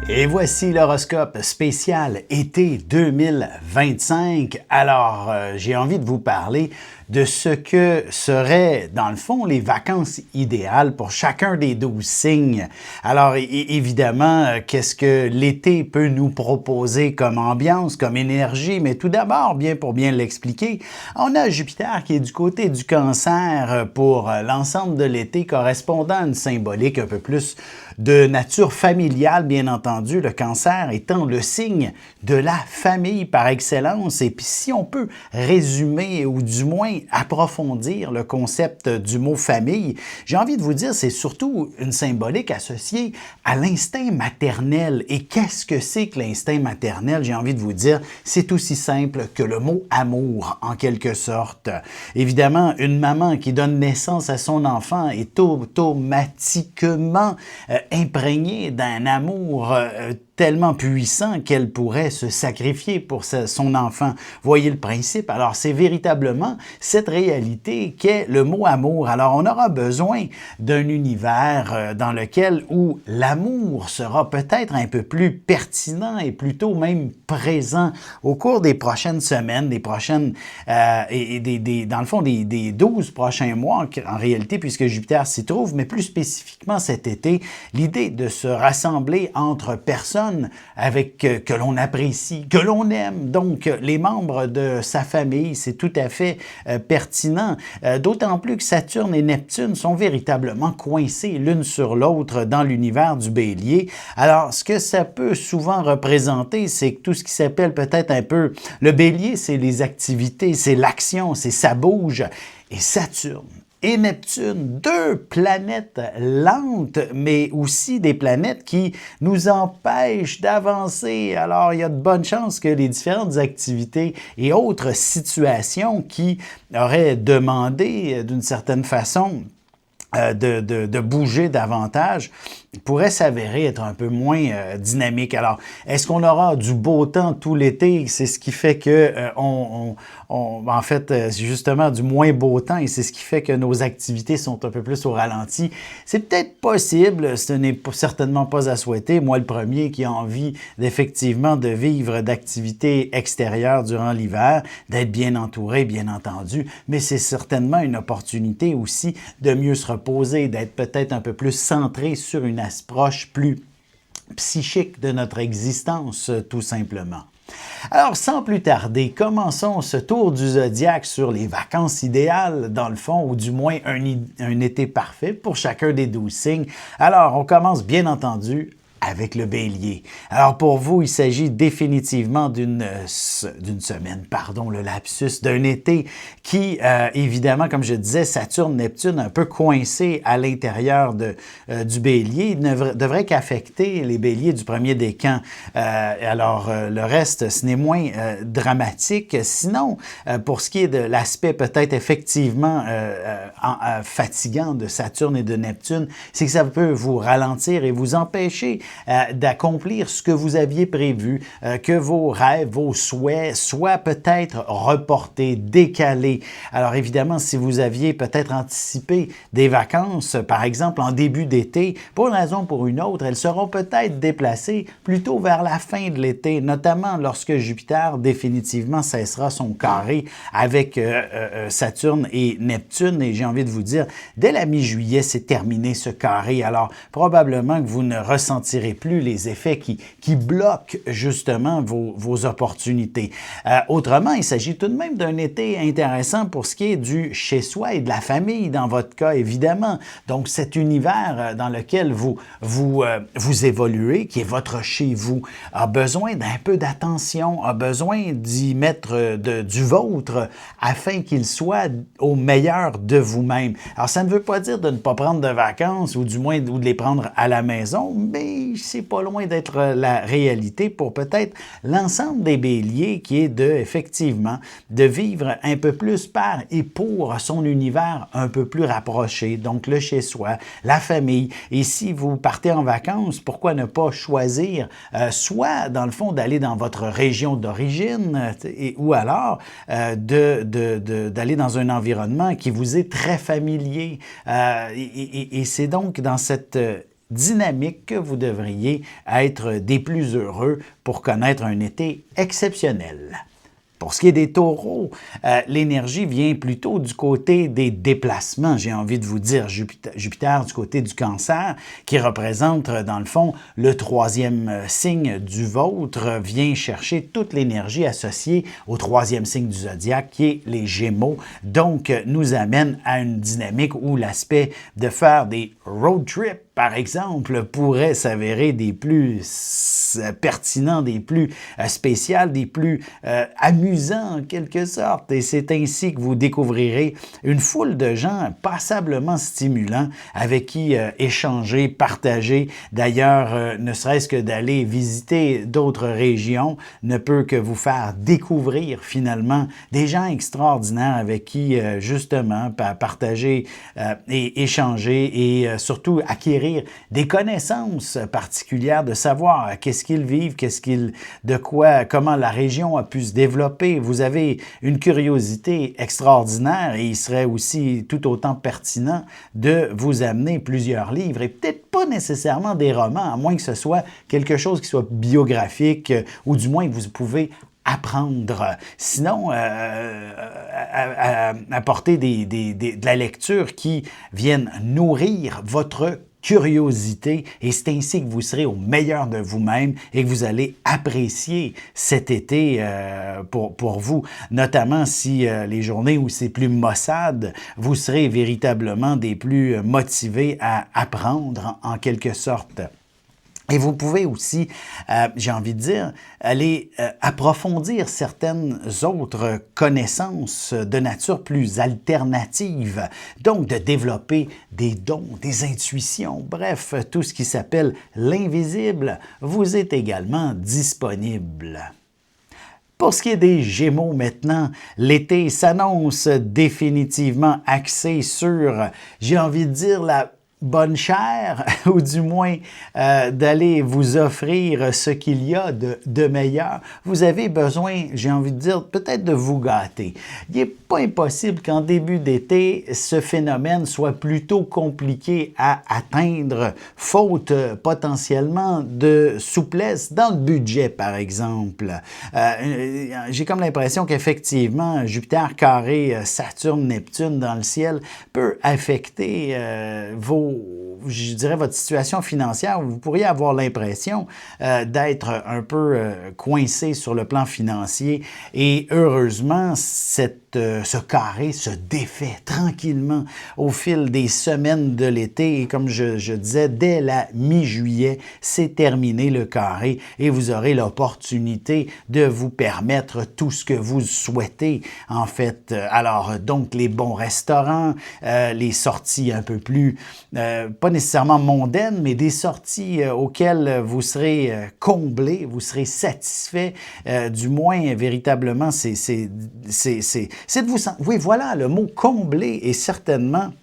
Et voici l'horoscope spécial été 2025. Alors, j'ai envie de vous parler de ce que seraient, dans le fond, les vacances idéales pour chacun des 12 signes. Alors, évidemment, qu'est-ce que l'été peut nous proposer comme ambiance, comme énergie? Mais tout d'abord, pour bien l'expliquer, on a Jupiter qui est du côté du Cancer pour l'ensemble de l'été, correspondant à une symbolique un peu plus de nature familiale, bien entendu, le Cancer étant le signe de la famille par excellence. Et puis si on peut résumer ou du moins approfondir le concept du mot famille, j'ai envie de vous dire, c'est surtout une symbolique associée à l'instinct maternel. Et qu'est-ce que c'est que l'instinct maternel? J'ai envie de vous dire, c'est aussi simple que le mot amour, en quelque sorte. Évidemment, une maman qui donne naissance à son enfant est automatiquement imprégnée d'un amour tellement puissant qu'elle pourrait se sacrifier pour son enfant. Voyez le principe? Alors, c'est véritablement cette réalité qu'est le mot amour. Alors, on aura besoin d'un univers dans lequel où l'amour sera peut-être un peu plus pertinent et plutôt même présent au cours des prochaines semaines, des prochaines, dans le fond, des 12 prochains mois en réalité, puisque Jupiter s'y trouve, mais plus spécifiquement cet été, l'idée de se rassembler entre personnes avec que l'on apprécie, que l'on aime. Donc, les membres de sa famille, c'est tout à fait pertinent. D'autant plus que Saturne et Neptune sont véritablement coincés l'une sur l'autre dans l'univers du Bélier. Alors, ce que ça peut souvent représenter, c'est que tout ce qui s'appelle peut-être un peu... Le Bélier, c'est les activités, c'est l'action, c'est ça bouge. Et Saturne et Neptune, deux planètes lentes, mais aussi des planètes qui nous empêchent d'avancer. Alors, il y a de bonnes chances que les différentes activités et autres situations qui auraient demandé, d'une certaine façon, de bouger davantage, pourrait s'avérer être un peu moins dynamique. Alors, est-ce qu'on aura du beau temps tout l'été? C'est ce qui fait que en fait, justement, du moins beau temps, et c'est ce qui fait que nos activités sont un peu plus au ralenti. C'est peut-être possible, ce n'est certainement pas à souhaiter. Moi, le premier qui a envie d'effectivement de vivre d'activités extérieures durant l'hiver, d'être bien entouré, bien entendu, mais c'est certainement une opportunité aussi de mieux se reposer, d'être peut-être un peu plus centré sur une approche plus psychique de notre existence, tout simplement. Alors, sans plus tarder, commençons ce tour du zodiaque sur les vacances idéales, dans le fond, ou du moins un été parfait pour chacun des 12 signes. Alors, on commence bien entendu avec le Bélier. Alors pour vous, il s'agit définitivement d'une semaine, pardon, le lapsus, d'un été qui, évidemment, comme je disais, Saturne, Neptune, un peu coincé à l'intérieur du Bélier, ne devrait qu'affecter les Béliers du premier décan. Alors le reste, ce n'est moins dramatique. Sinon, pour ce qui est de l'aspect peut-être effectivement fatigant de Saturne et de Neptune, c'est que ça peut vous ralentir et vous empêcher d'accomplir ce que vous aviez prévu, que vos rêves, vos souhaits soient peut-être reportés, décalés. Alors évidemment, si vous aviez peut-être anticipé des vacances, par exemple en début d'été, pour une raison ou pour une autre, elles seront peut-être déplacées plutôt vers la fin de l'été, notamment lorsque Jupiter définitivement cessera son carré avec Saturne et Neptune. Et j'ai envie de vous dire, dès la mi-juillet, c'est terminé ce carré. Alors probablement que vous ne ressentirez plus les effets qui bloquent justement vos opportunités. Autrement, il s'agit tout de même d'un été intéressant pour ce qui est du chez-soi et de la famille, dans votre cas, évidemment. Donc, cet univers dans lequel vous évoluez, qui est votre chez-vous, a besoin d'un peu d'attention, a besoin d'y mettre du vôtre afin qu'il soit au meilleur de vous-même. Alors, ça ne veut pas dire de ne pas prendre de vacances ou du moins de les prendre à la maison, mais c'est pas loin d'être la réalité pour peut-être l'ensemble des Béliers qui est effectivement, de vivre un peu plus par et pour son univers un peu plus rapproché, donc le chez-soi, la famille. Et si vous partez en vacances, pourquoi ne pas choisir soit, dans le fond, d'aller dans votre région d'origine ou alors d'aller dans un environnement qui vous est très familier. Et c'est donc dans cette dynamique que vous devriez être des plus heureux pour connaître un été exceptionnel. Pour ce qui est des taureaux, l'énergie vient plutôt du côté des déplacements, j'ai envie de vous dire. Jupiter du côté du cancer, qui représente dans le fond le troisième signe du vôtre, vient chercher toute l'énergie associée au troisième signe du zodiaque, qui est les Gémeaux. Donc, nous amène à une dynamique où l'aspect de faire des road trips, par exemple, pourrait s'avérer des plus pertinents, des plus spéciaux, des plus amusants en quelque sorte. Et c'est ainsi que vous découvrirez une foule de gens passablement stimulants avec qui échanger, partager. D'ailleurs, ne serait-ce que d'aller visiter d'autres régions ne peut que vous faire découvrir finalement des gens extraordinaires avec qui justement partager et échanger et surtout acquérir des connaissances particulières, de savoir qu'est-ce qu'ils vivent, comment la région a pu se développer. Vous avez une curiosité extraordinaire et il serait aussi tout autant pertinent de vous amener plusieurs livres et peut-être pas nécessairement des romans, à moins que ce soit quelque chose qui soit biographique ou du moins que vous pouvez apprendre. Sinon, apporter de la lecture qui vienne nourrir votre curiosité et c'est ainsi que vous serez au meilleur de vous-même et que vous allez apprécier cet été pour vous, notamment si les journées où c'est plus maussade, vous serez véritablement des plus motivés à apprendre en quelque sorte. Et vous pouvez aussi, j'ai envie de dire, aller approfondir certaines autres connaissances de nature plus alternative. Donc, de développer des dons, des intuitions, bref, tout ce qui s'appelle l'invisible vous est également disponible. Pour ce qui est des Gémeaux maintenant, l'été s'annonce définitivement axé sur, j'ai envie de dire, la bonne chère, ou du moins d'aller vous offrir ce qu'il y a de meilleur. Vous avez besoin, j'ai envie de dire, peut-être de vous gâter. Il n'est pas impossible qu'en début d'été, ce phénomène soit plutôt compliqué à atteindre, faute potentiellement de souplesse dans le budget, par exemple. J'ai comme l'impression qu'effectivement, Jupiter carré Saturne, Neptune dans le ciel peut affecter je dirais, votre situation financière. Vous pourriez avoir l'impression d'être un peu coincé sur le plan financier et heureusement, ce carré se défait tranquillement au fil des semaines de l'été et comme je disais, dès la mi-juillet, c'est terminé le carré et vous aurez l'opportunité de vous permettre tout ce que vous souhaitez en fait. Alors donc les bons restaurants, les sorties un peu plus, pas nécessairement mondaines, mais des sorties auxquelles vous serez comblé, vous serez satisfait, du moins véritablement c'est de vous sentir. Oui, voilà, le mot combler est certainement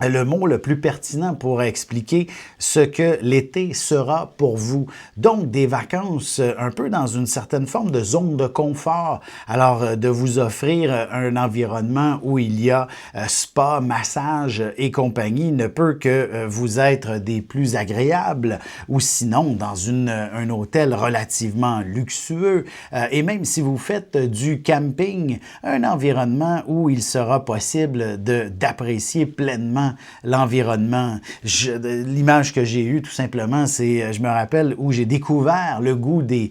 le mot le plus pertinent pour expliquer ce que l'été sera pour vous. Donc, des vacances un peu dans une certaine forme de zone de confort. Alors, de vous offrir un environnement où il y a spa, massage et compagnie ne peut que vous être des plus agréables ou sinon dans un hôtel relativement luxueux. Et même si vous faites du camping, un environnement où il sera possible d'apprécier pleinement l'environnement. L'image que j'ai eue, tout simplement, c'est, je me rappelle, où j'ai découvert le goût des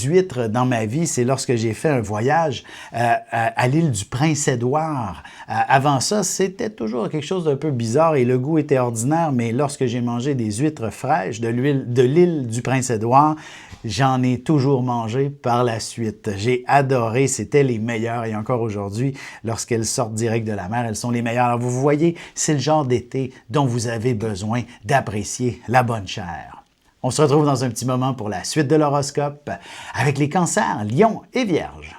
huîtres dans ma vie, c'est lorsque j'ai fait un voyage à l'île du Prince-Édouard. Avant ça, c'était toujours quelque chose d'un peu bizarre et le goût était ordinaire, mais lorsque j'ai mangé des huîtres fraîches de l'île du Prince-Édouard, j'en ai toujours mangé par la suite. J'ai adoré, c'était les meilleures et encore aujourd'hui, lorsqu'elles sortent direct de la mer, elles sont les meilleures. Alors vous voyez, c'est le genre d'été dont vous avez besoin d'apprécier la bonne chère. On se retrouve dans un petit moment pour la suite de l'horoscope avec les cancers, lions et vierges.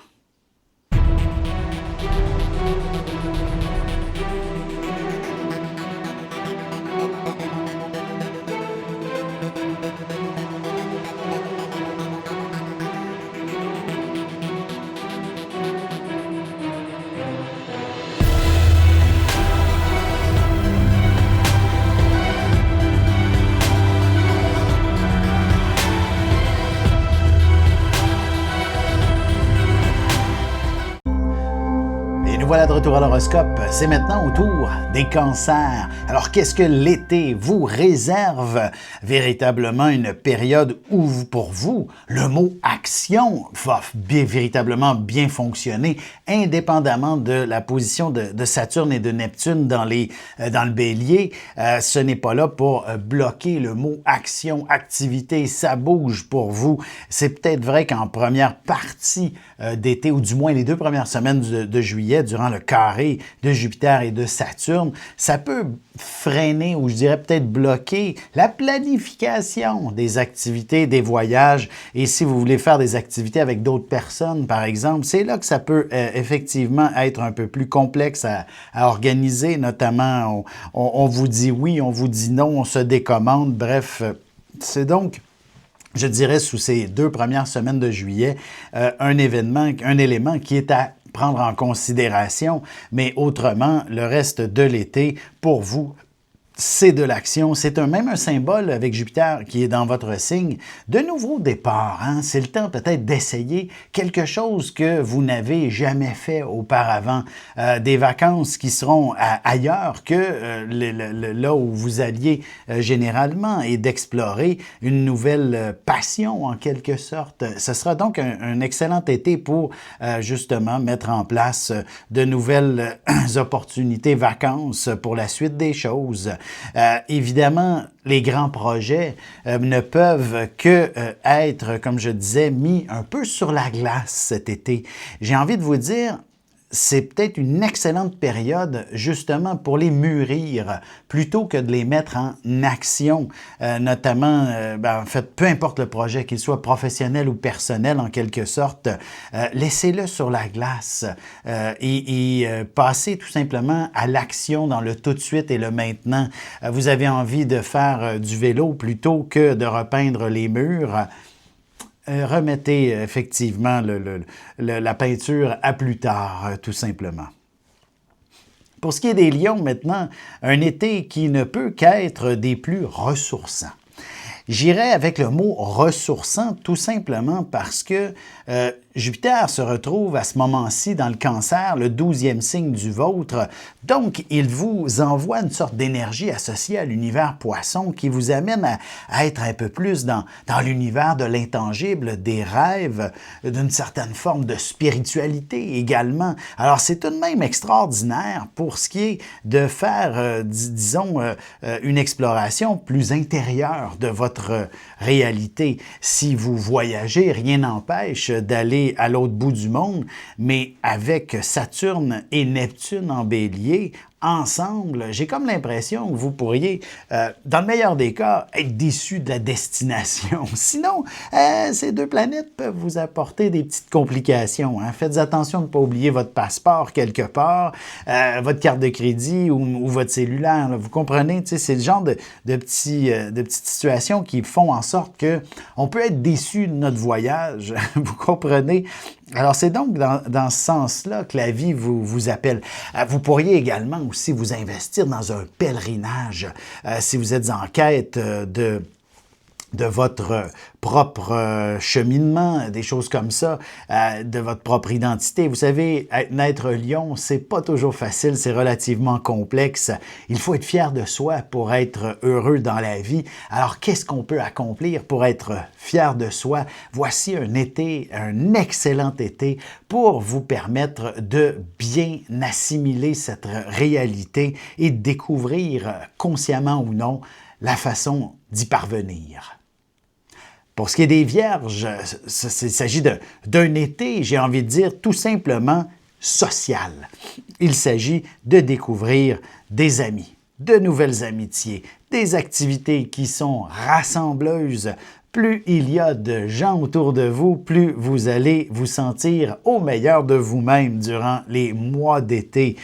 voilà de retour à l'horoscope. C'est maintenant au tour des cancers. Alors, qu'est-ce que l'été vous réserve? Véritablement une période où, pour vous, le mot action va véritablement bien fonctionner, indépendamment de la position de Saturne et de Neptune dans le bélier. Ce n'est pas là pour bloquer le mot action, activité, ça bouge pour vous. C'est peut-être vrai qu'en première partie d'été, ou du moins les 2 premières semaines de juillet, durant le carré de Jupiter et de Saturne, ça peut freiner, ou je dirais peut-être bloquer, la planification des activités, des voyages. Et si vous voulez faire des activités avec d'autres personnes, par exemple, c'est là que ça peut effectivement être un peu plus complexe à organiser. Notamment, on vous dit oui, on vous dit non, on se décommande. Bref, c'est donc, je dirais, sous ces 2 premières semaines de juillet, un élément qui est à prendre en considération, mais autrement, le reste de l'été, pour vous, c'est de l'action. C'est même un symbole avec Jupiter qui est dans votre signe de nouveau départ. Hein? C'est le temps peut-être d'essayer quelque chose que vous n'avez jamais fait auparavant. Des vacances qui seront ailleurs que là où vous alliez généralement, et d'explorer une nouvelle passion en quelque sorte. Ce sera donc un excellent été pour justement mettre en place de nouvelles opportunités, vacances pour la suite des choses. Évidemment, les grands projets ne peuvent que être, comme je disais, mis un peu sur la glace cet été. J'ai envie de vous dire, c'est peut-être une excellente période justement pour les mûrir plutôt que de les mettre en action, notamment, en fait, peu importe le projet, qu'il soit professionnel ou personnel en quelque sorte, laissez-le sur la glace et passez tout simplement à l'action dans le tout de suite et le maintenant. Vous avez envie de faire du vélo plutôt que de repeindre les murs. Remettez effectivement la peinture à plus tard, tout simplement. Pour ce qui est des lions maintenant, un été qui ne peut qu'être des plus ressourçants. J'irais avec le mot « ressourçant » tout simplement parce que Jupiter se retrouve à ce moment-ci dans le Cancer, le 12e signe du vôtre. Donc, il vous envoie une sorte d'énergie associée à l'univers Poisson qui vous amène à être un peu plus dans l'univers de l'intangible, des rêves, d'une certaine forme de spiritualité également. Alors, c'est tout de même extraordinaire pour ce qui est de faire, disons, une exploration plus intérieure de votre réalité. Si vous voyagez, rien n'empêche d'aller à l'autre bout du monde, mais avec Saturne et Neptune en bélier, ensemble, j'ai comme l'impression que vous pourriez, dans le meilleur des cas, être déçu de la destination. Sinon, ces 2 planètes peuvent vous apporter des petites complications. Hein. Faites attention de ne pas oublier votre passeport quelque part, votre carte de crédit ou votre cellulaire. Là. Vous comprenez? C'est le genre de petites situations qui font en sorte qu'on peut être déçu de notre voyage. Vous comprenez? Alors, c'est donc dans ce sens-là que la vie vous appelle. Vous pourriez également aussi vous investir dans un pèlerinage si vous êtes en quête de votre propre cheminement, des choses comme ça, de votre propre identité. Vous savez, naître lion, c'est pas toujours facile, c'est relativement complexe. Il faut être fier de soi pour être heureux dans la vie. Alors, qu'est-ce qu'on peut accomplir pour être fier de soi? Voici un été, un excellent été pour vous permettre de bien assimiler cette réalité et de découvrir, consciemment ou non, la façon d'y parvenir. Pour ce qui est des Vierges, il s'agit d'un été, j'ai envie de dire, tout simplement social. Il s'agit de découvrir des amis, de nouvelles amitiés, des activités qui sont rassembleuses. Plus il y a de gens autour de vous, plus vous allez vous sentir au meilleur de vous-même durant les mois d'été,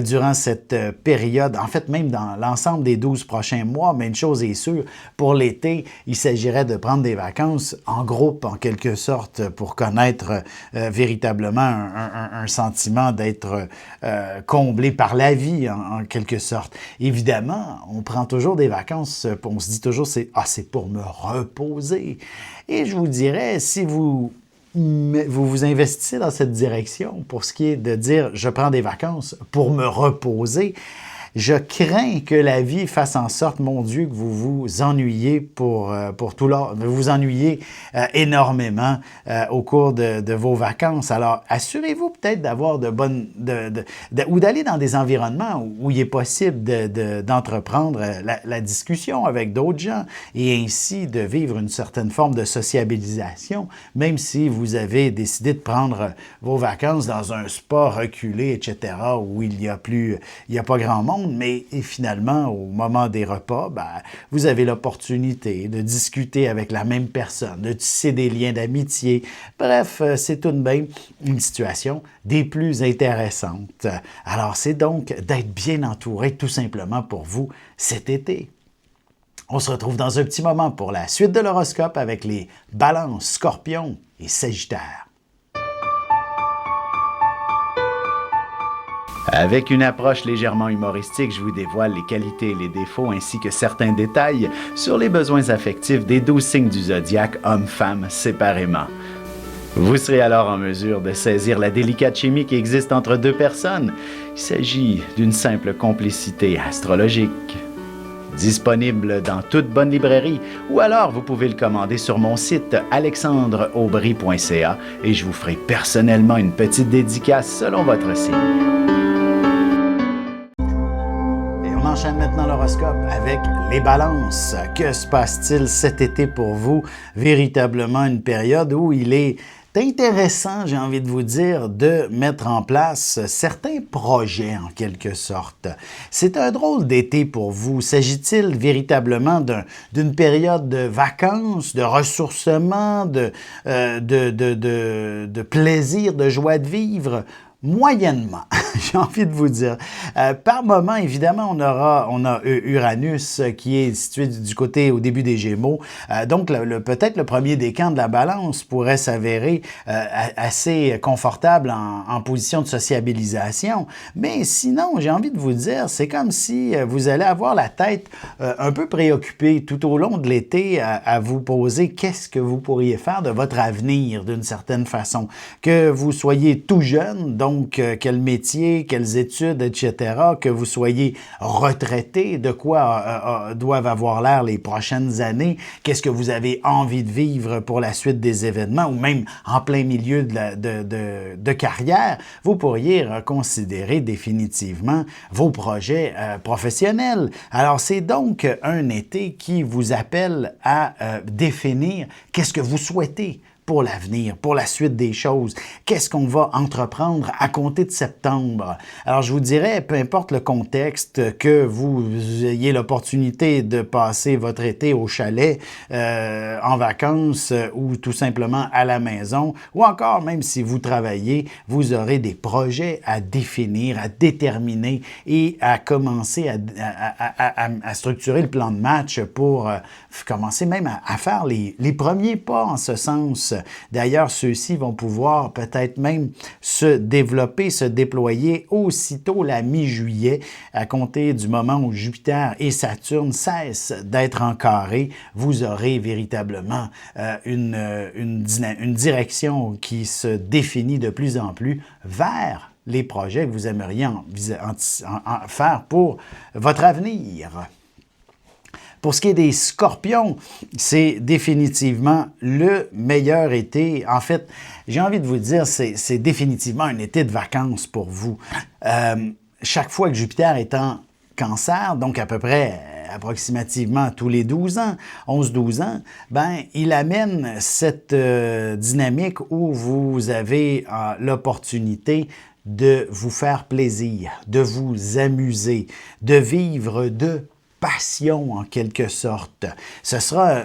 durant cette période, en fait même dans l'ensemble des 12 prochains mois, mais une chose est sûre, pour l'été, il s'agirait de prendre des vacances en groupe, en quelque sorte, pour connaître véritablement un sentiment d'être comblé par la vie, en quelque sorte. Évidemment, on prend toujours des vacances, on se dit toujours, c'est pour me reposer. Et je vous dirais, si vous mais vous vous investissez dans cette direction pour ce qui est de dire « je prends des vacances pour me reposer », je crains que la vie fasse en sorte, mon Dieu, que vous vous ennuyez pour tout l'heure, vous vous ennuyez énormément au cours de vos vacances. Alors, assurez-vous peut-être d'avoir ou d'aller dans des environnements où il est possible d'entreprendre la discussion avec d'autres gens et ainsi de vivre une certaine forme de sociabilisation, même si vous avez décidé de prendre vos vacances dans un spa reculé, etc., où il n'y a pas grand monde. Mais finalement, au moment des repas, vous avez l'opportunité de discuter avec la même personne, de tisser des liens d'amitié. Bref, c'est tout de même une situation des plus intéressantes. Alors, c'est donc d'être bien entouré tout simplement pour vous cet été. On se retrouve dans un petit moment pour la suite de l'horoscope avec les Balances, Scorpions et Sagittaires. Avec une approche légèrement humoristique, je vous dévoile les qualités et les défauts ainsi que certains détails sur les besoins affectifs des 12 signes du zodiaque, hommes-femmes séparément. Vous serez alors en mesure de saisir la délicate chimie qui existe entre deux personnes. Il s'agit d'une simple complicité astrologique. Disponible dans toute bonne librairie ou alors vous pouvez le commander sur mon site alexandreaubry.ca et je vous ferai personnellement une petite dédicace selon votre signe. On enchaîne maintenant l'horoscope avec les balances. Que se passe-t-il cet été pour vous? Véritablement une période où il est intéressant, j'ai envie de vous dire, de mettre en place certains projets en quelque sorte. C'est un drôle d'été pour vous. S'agit-il véritablement d'une période de vacances, de ressourcement, de plaisir, de joie de vivre? Moyennement, j'ai envie de vous dire. Par moment, évidemment, on a Uranus qui est situé du côté au début des Gémeaux. Donc, peut-être le premier décan de la Balance pourrait s'avérer assez confortable en position de sociabilisation. Mais sinon, j'ai envie de vous dire, c'est comme si vous allez avoir la tête un peu préoccupée tout au long de l'été à vous poser qu'est-ce que vous pourriez faire de votre avenir d'une certaine façon. Que vous soyez tout jeune, donc quel métier, quelles études, etc., que vous soyez retraité, de quoi doivent avoir l'air les prochaines années, qu'est-ce que vous avez envie de vivre pour la suite des événements, ou même en plein milieu de carrière, vous pourriez reconsidérer définitivement vos projets professionnels. Alors, c'est donc un été qui vous appelle à définir qu'est-ce que vous souhaitez pour l'avenir, pour la suite des choses. Qu'est-ce qu'on va entreprendre à compter de septembre? Alors, je vous dirais, peu importe le contexte, que vous ayez l'opportunité de passer votre été au chalet, en vacances ou tout simplement à la maison, ou encore même si vous travaillez, vous aurez des projets à définir, à déterminer et à commencer à structurer le plan de match pour commencer même à faire les premiers pas en ce sens. D'ailleurs, ceux-ci vont pouvoir peut-être même se développer, se déployer aussitôt la mi-juillet, à compter du moment où Jupiter et Saturne cessent d'être en carré. Vous aurez véritablement une direction qui se définit de plus en plus vers les projets que vous aimeriez faire pour votre avenir. Pour ce qui est des Scorpions, c'est définitivement le meilleur été. En fait, j'ai envie de vous dire, c'est définitivement un été de vacances pour vous. Chaque fois que Jupiter est en Cancer, donc à peu près approximativement tous les 12 ans, 11-12 ans, il amène cette dynamique où vous avez l'opportunité de vous faire plaisir, de vous amuser, de vivre de passion en quelque sorte. Ce sera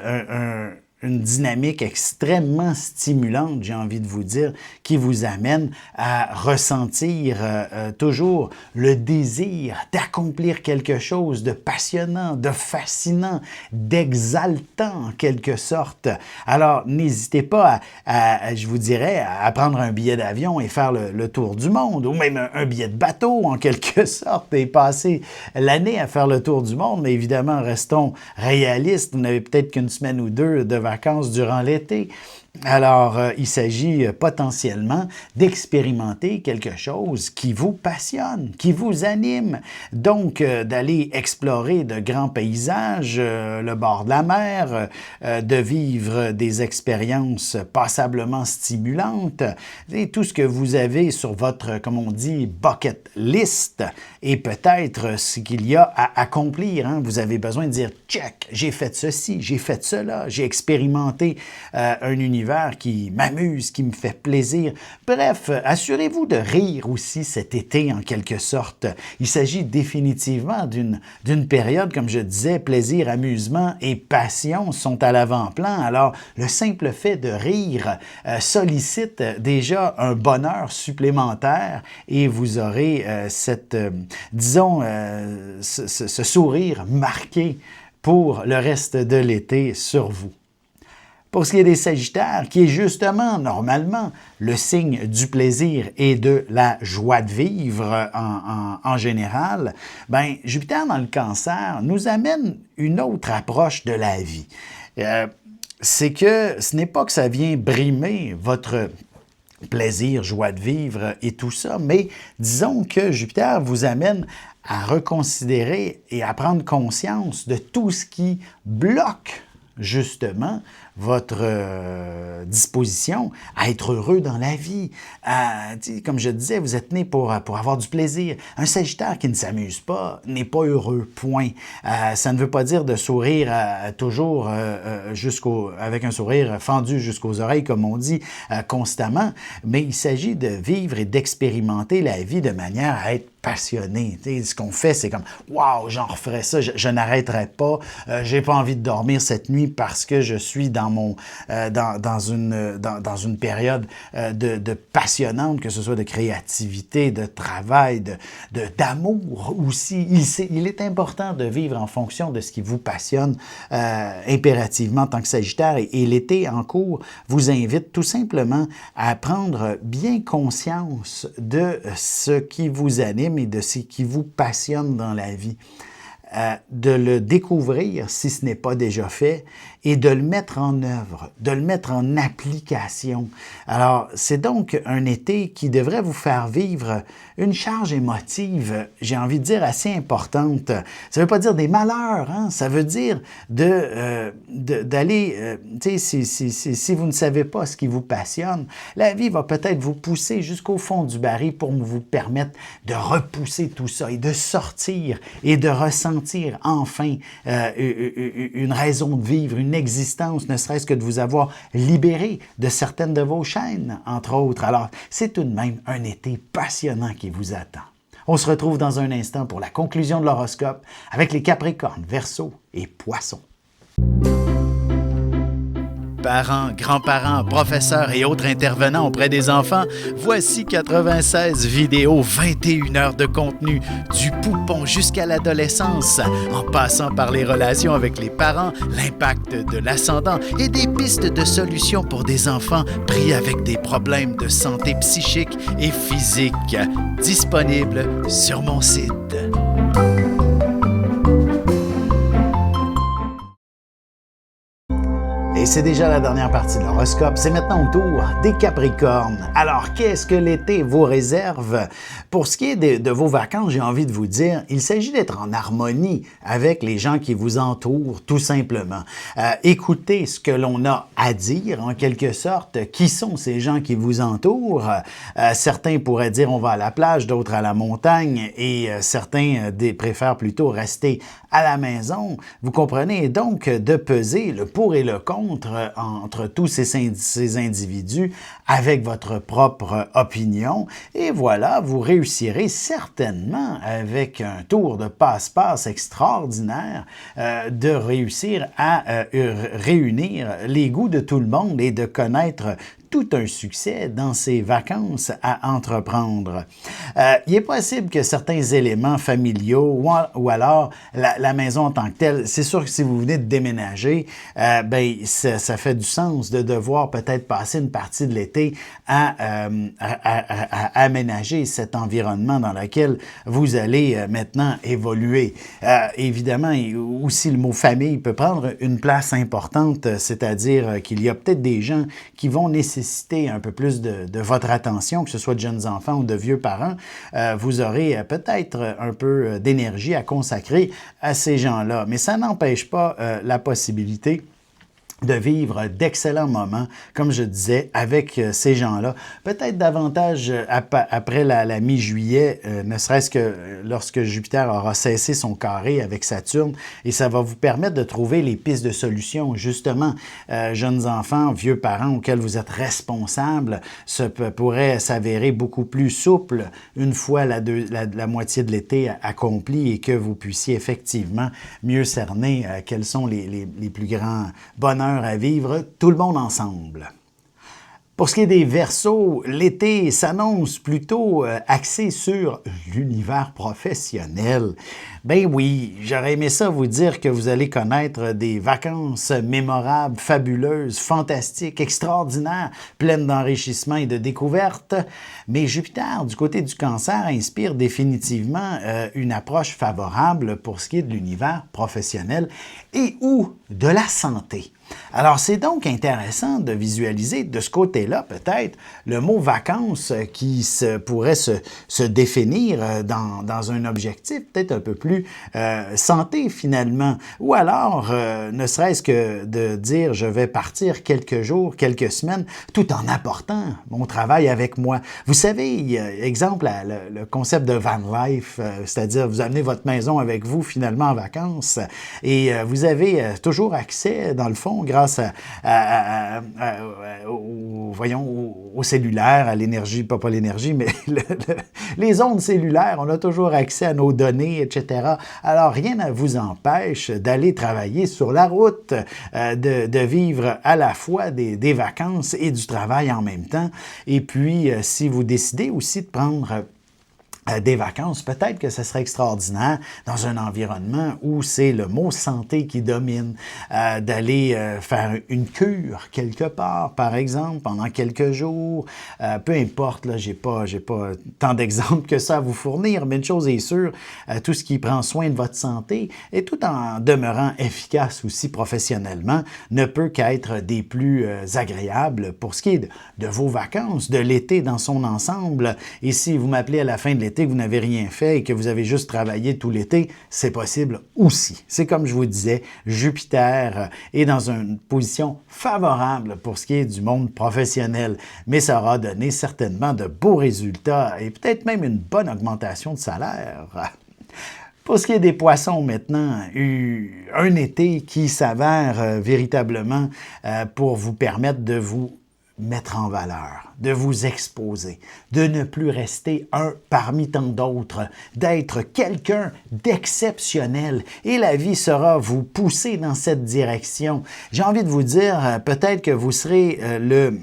une dynamique extrêmement stimulante, j'ai envie de vous dire, qui vous amène à ressentir toujours le désir d'accomplir quelque chose de passionnant, de fascinant, d'exaltant en quelque sorte. Alors, n'hésitez pas je vous dirais, à prendre un billet d'avion et faire le tour du monde, ou même un billet de bateau en quelque sorte, et passer l'année à faire le tour du monde, mais évidemment, restons réalistes, vous n'avez peut-être qu'une semaine ou deux de vacances durant l'été. Alors, il s'agit potentiellement d'expérimenter quelque chose qui vous passionne, qui vous anime. Donc, d'aller explorer de grands paysages, le bord de la mer, de vivre des expériences passablement stimulantes, et tout ce que vous avez sur votre, comme on dit, bucket list, et peut-être ce qu'il y a à accomplir. Hein. Vous avez besoin de dire « check, j'ai fait ceci, j'ai fait cela, j'ai expérimenté un univers qui m'amuse, qui me fait plaisir. » Bref, assurez-vous de rire aussi cet été en quelque sorte. Il s'agit définitivement d'une période, comme je disais, plaisir, amusement et passion sont à l'avant-plan. Alors, le simple fait de rire sollicite déjà un bonheur supplémentaire et vous aurez ce sourire marqué pour le reste de l'été sur vous. Pour ce qui est des Sagittaires, qui est justement, normalement, le signe du plaisir et de la joie de vivre en général, bien, Jupiter dans le Cancer nous amène une autre approche de la vie. C'est que ce n'est pas que ça vient brimer votre plaisir, joie de vivre et tout ça, mais disons que Jupiter vous amène à reconsidérer et à prendre conscience de tout ce qui bloque justement votre disposition à être heureux dans la vie. Comme je disais, vous êtes né pour avoir du plaisir. Un Sagittaire qui ne s'amuse pas n'est pas heureux, point. Ça ne veut pas dire de sourire toujours avec un sourire fendu jusqu'aux oreilles, comme on dit constamment, mais il s'agit de vivre et d'expérimenter la vie de manière à être passionné. T'sais, ce qu'on fait, c'est comme « Wow, j'en referais ça, je n'arrêterai pas, j'ai pas envie de dormir cette nuit parce que je suis dans une période de passionnante, que ce soit de créativité, de travail, d'amour aussi. Il est important de vivre en fonction de ce qui vous passionne impérativement en tant que Sagittaire. Et l'été en cours vous invite tout simplement à prendre bien conscience de ce qui vous anime et de ce qui vous passionne dans la vie. De le découvrir si ce n'est pas déjà fait et de le mettre en œuvre, de le mettre en application. Alors, c'est donc un été qui devrait vous faire vivre une charge émotive, j'ai envie de dire, assez importante. Ça ne veut pas dire des malheurs, hein? Ça veut dire d'aller, si vous ne savez pas ce qui vous passionne, la vie va peut-être vous pousser jusqu'au fond du baril pour vous permettre de repousser tout ça et de sortir et de ressentir enfin une raison de vivre, une existence, ne serait-ce que de vous avoir libéré de certaines de vos chaînes, entre autres. Alors, c'est tout de même un été passionnant qui vous attend. On se retrouve dans un instant pour la conclusion de l'horoscope avec les Capricornes, Verseaux et Poissons. Parents, grands-parents, professeurs et autres intervenants auprès des enfants, voici 96 vidéos, 21 heures de contenu, du poupon jusqu'à l'adolescence, en passant par les relations avec les parents, l'impact de l'ascendant et des pistes de solutions pour des enfants pris avec des problèmes de santé psychique et physique. Disponible sur mon site. Et c'est déjà la dernière partie de l'horoscope. C'est maintenant au tour des Capricornes. Alors, qu'est-ce que l'été vous réserve? Pour ce qui est de vos vacances, j'ai envie de vous dire, il s'agit d'être en harmonie avec les gens qui vous entourent, tout simplement. Écoutez ce que l'on a à dire, en quelque sorte. Qui sont ces gens qui vous entourent? Certains pourraient dire on va à la plage, d'autres à la montagne, et certains préfèrent plutôt rester à la maison. Vous comprenez donc de peser le pour et le contre entre tous ces individus avec votre propre opinion. Et voilà, vous réussirez certainement avec un tour de passe-passe extraordinaire de réussir à réunir les goûts de tout le monde et de connaître tout un succès dans ces vacances à entreprendre. Il est possible que certains éléments familiaux ou alors la maison en tant que telle, c'est sûr que si vous venez de déménager, ça fait du sens de devoir peut-être passer une partie de l'été à aménager cet environnement dans lequel vous allez maintenant évoluer. Évidemment, aussi le mot famille peut prendre une place importante, c'est-à-dire qu'il y a peut-être des gens qui vont nécessiter un peu plus de votre attention, que ce soit de jeunes enfants ou de vieux parents. Vous aurez peut-être un peu d'énergie à consacrer à ces gens-là. Mais ça n'empêche pas la possibilité de vivre d'excellents moments, comme je disais, avec ces gens-là. Peut-être davantage après la mi-juillet, ne serait-ce que lorsque Jupiter aura cessé son carré avec Saturne, et ça va vous permettre de trouver les pistes de solutions. Justement, jeunes enfants, vieux parents auxquels vous êtes responsables, pourrait s'avérer beaucoup plus souple une fois la moitié de l'été accomplie et que vous puissiez effectivement mieux cerner quels sont les plus grands bonheurs à vivre tout le monde ensemble. Pour ce qui est des Verseaux, l'été s'annonce plutôt axé sur l'univers professionnel. Ben oui, j'aurais aimé ça vous dire que vous allez connaître des vacances mémorables, fabuleuses, fantastiques, extraordinaires, pleines d'enrichissement et de découvertes. Mais Jupiter, du côté du Cancer, inspire définitivement une approche favorable pour ce qui est de l'univers professionnel et ou de la santé. Alors, c'est donc intéressant de visualiser de ce côté-là, peut-être, le mot vacances qui pourrait se définir dans un objectif peut-être un peu plus santé, finalement. Ou alors, ne serait-ce que de dire « je vais partir quelques jours, quelques semaines », tout en apportant mon travail avec moi. Vous savez, exemple, le concept de van life, c'est-à-dire vous amenez votre maison avec vous, finalement, en vacances, et vous avez toujours accès, dans le fond, grâce au cellulaire, à l'énergie, pas l'énergie, mais les ondes cellulaires, on a toujours accès à nos données, etc. Alors, rien ne vous empêche d'aller travailler sur la route, de vivre à la fois des vacances et du travail en même temps. Et puis, si vous décidez aussi de prendre des vacances, peut-être que ce serait extraordinaire dans un environnement où c'est le mot santé qui domine, d'aller faire une cure quelque part, par exemple, pendant quelques jours. Peu importe, là, j'ai pas tant d'exemples que ça à vous fournir, mais une chose est sûre, tout ce qui prend soin de votre santé et tout en demeurant efficace aussi professionnellement ne peut qu'être des plus agréables pour ce qui est de vos vacances, de l'été dans son ensemble. Et si vous m'appelez à la fin de l'été, que vous n'avez rien fait et que vous avez juste travaillé tout l'été, c'est possible aussi. C'est comme je vous disais, Jupiter est dans une position favorable pour ce qui est du monde professionnel, mais ça aura donné certainement de beaux résultats et peut-être même une bonne augmentation de salaire. Pour ce qui est des poissons maintenant, un été qui s'avère véritablement pour vous permettre de vous mettre en valeur, de vous exposer, de ne plus rester un parmi tant d'autres, d'être quelqu'un d'exceptionnel. Et la vie sera vous pousser dans cette direction. J'ai envie de vous dire, peut-être que vous serez le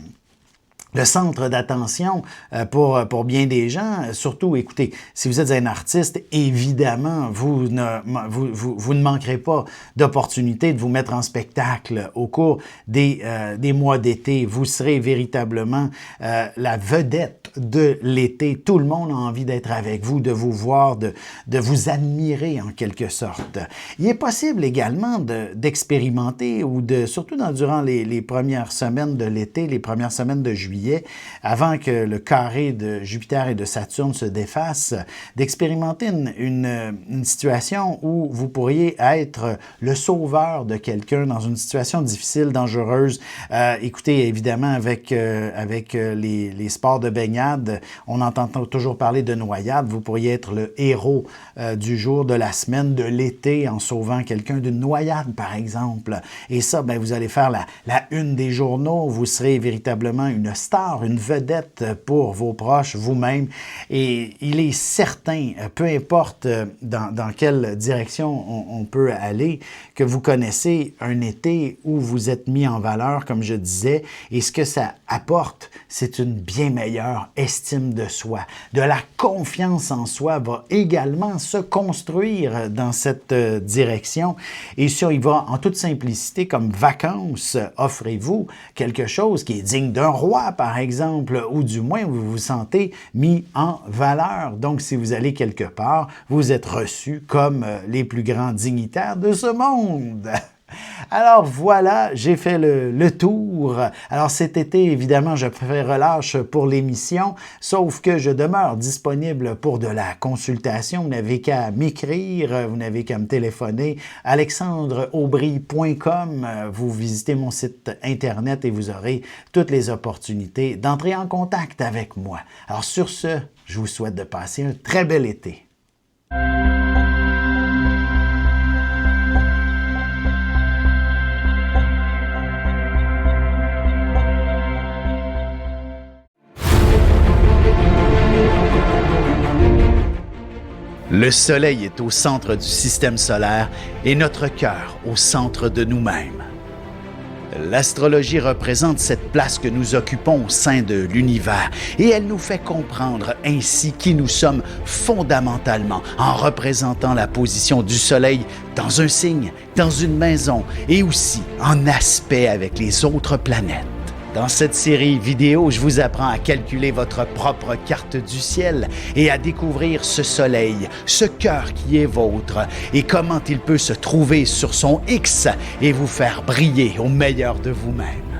centre d'attention pour bien des gens. Surtout, écoutez, si vous êtes un artiste, évidemment, vous ne manquerez pas d'opportunités de vous mettre en spectacle au cours des mois d'été. Vous serez véritablement la vedette de l'été. Tout le monde a envie d'être avec vous, de vous voir, de vous admirer en quelque sorte. Il est possible également d'expérimenter ou surtout durant les premières semaines de l'été, les premières semaines de juillet, avant que le carré de Jupiter et de Saturne se défasse, d'expérimenter une situation où vous pourriez être le sauveur de quelqu'un dans une situation difficile, dangereuse. Écoutez, évidemment, avec les sports de baignade, on entend toujours parler de noyade. Vous pourriez être le héros du jour, de la semaine, de l'été, en sauvant quelqu'un d'une noyade, par exemple. Et ça, vous allez faire la une des journaux. Vous serez véritablement une star star, une vedette pour vos proches, vous-même. Et il est certain, peu importe dans quelle direction on peut aller, que vous connaissez un été où vous êtes mis en valeur, comme je disais, et ce que ça apporte, c'est une bien meilleure estime de soi. De la confiance en soi va également se construire dans cette direction. Et ça, il va en toute simplicité, comme vacances, offrez-vous quelque chose qui est digne d'un roi, par exemple, ou du moins vous vous sentez mis en valeur. Donc, si vous allez quelque part, vous êtes reçu comme les plus grands dignitaires de ce monde. Alors voilà, j'ai fait le tour. Alors cet été, évidemment, je fais relâche pour l'émission, sauf que je demeure disponible pour de la consultation. Vous n'avez qu'à m'écrire, vous n'avez qu'à me téléphoner. alexandreaubry.com, vous visitez mon site Internet et vous aurez toutes les opportunités d'entrer en contact avec moi. Alors sur ce, je vous souhaite de passer un très bel été. Le Soleil est au centre du système solaire et notre cœur au centre de nous-mêmes. L'astrologie représente cette place que nous occupons au sein de l'univers et elle nous fait comprendre ainsi qui nous sommes fondamentalement en représentant la position du Soleil dans un signe, dans une maison et aussi en aspect avec les autres planètes. Dans cette série vidéo, je vous apprends à calculer votre propre carte du ciel et à découvrir ce soleil, ce cœur qui est vôtre et comment il peut se trouver sur son X et vous faire briller au meilleur de vous-même.